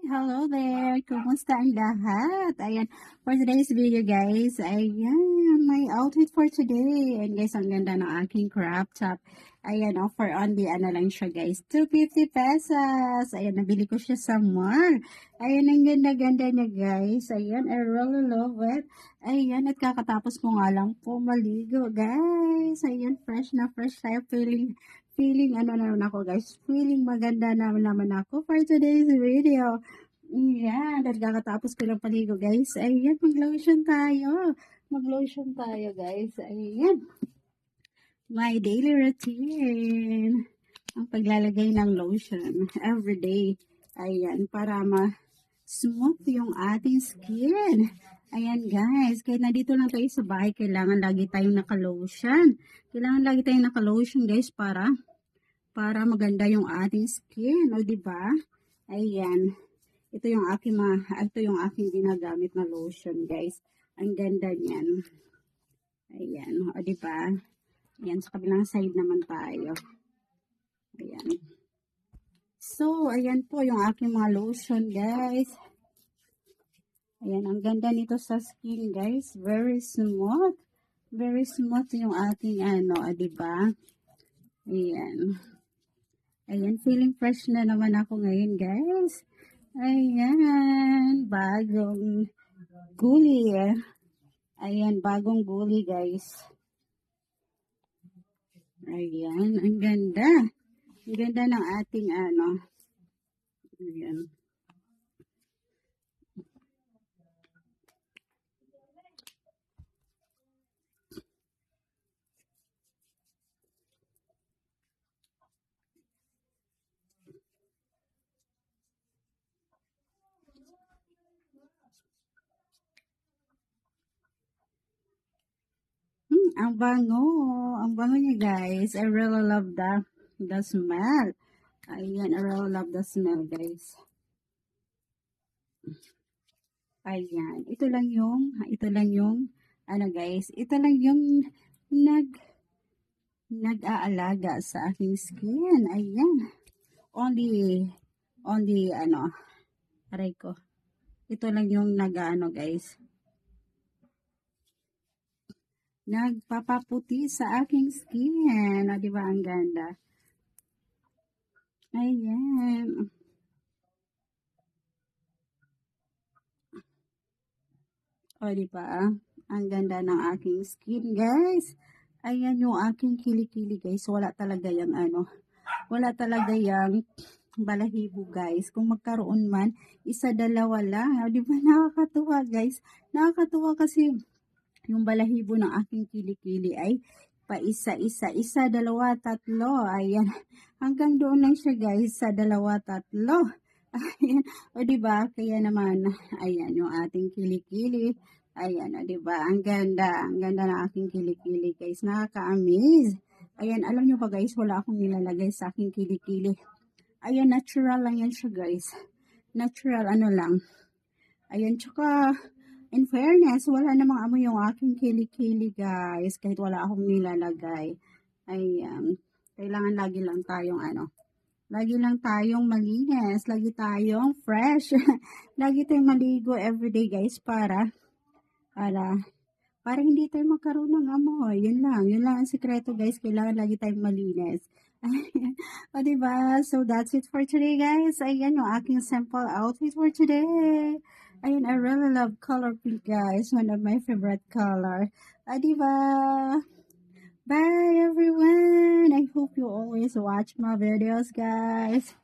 Hello there! Kumusta ang lahat? Ayan, for today's video guys, ayan, my outfit for today. And guys, ang ganda ng aking crop top. Ayan, offer only, ano lang siya guys, 250 pesos. Ayan, nabili ko siya sa mall. Ayan, ang ganda-ganda niya guys. Ayan, I really love it. Ayan, at kakatapos ko nga lang po maligo guys. Ayan, fresh na fresh tayo, feeling ano naman ako guys, feeling maganda naman ako for today's video. Ayan, dahil kakatapos ko lang paligo guys. Ayan, mag-lotion tayo. Mag-lotion tayo guys. Ayan, my daily routine. Ang paglalagay ng lotion everyday. Ayan, para ma-smooth yung ating skin. Ayan guys, kahit nandito lang tayo sa bahay, kailangan lagi tayong naka-lotion. Kailangan lagi tayong naka-lotion guys para maganda yung ating skin, o di ba? Ayan. Ito yung aking ginagamit na lotion, guys. Ang ganda niyan. Ayan, o di ba? Ayan, sa kabilang side naman tayo. Ayan. So, ayan po yung aking mga lotion, guys. Ayan, ang ganda nito sa skin, guys. Very smooth. Very smooth yung ating o di ba? Ayan. Ayan, feeling fresh na naman ako ngayon, guys. Ayan, bagong guli. Ayan, bagong guli, guys. Ayan, ang ganda. Ang ganda ng ating Ayan. Ang bango niya guys. I really love the smell. Ayan, I really love the smell guys. Ayan, ito lang yung guys, ito lang yung nag-aalaga sa aking skin. Ayan. Only aray ko. Ito lang yung guys. Nagpapaputi sa aking skin. O, di ba ang ganda? Ayan. O, di ba? Ang ganda ng aking skin, guys. Ayan yung aking kilikili, guys. Wala talaga yung wala talaga yung balahibo, guys. Kung magkaroon man, isa, dalawa lang. O, di ba? Nakakatuwa, guys. Nakakatuwa kasi yung balahibo ng aking kilikili ay isa, dalawa, tatlo. Ayan. Hanggang doon lang siya guys, sa dalawa, tatlo. Ayan. O diba? Kaya naman, ayan yung ating kilikili. Ayan, o diba? Ang ganda ng aking kilikili guys. Nakaka-amaze. Ayan, alam nyo ba guys, wala akong nilalagay sa aking kilikili. Ayan, natural lang yan siya guys. Natural, lang. Ayan, tsaka in fairness, wala namang amoy yung aking kilikili guys. Kahit wala akong nilalagay. Ayan. Kailangan lagi lang tayong malinis. Lagi tayong fresh. Lagi tayong maligo everyday guys para hindi tayo magkaroon ng amoy. Yun lang ang sikreto guys. Kailangan lagi tayong malinis. O diba? So that's it for today guys. Ayan yung aking simple outfit for today. Ayan, I really love color pink guys. One of my favorite color. Diba? Bye everyone. I hope you always watch my videos guys.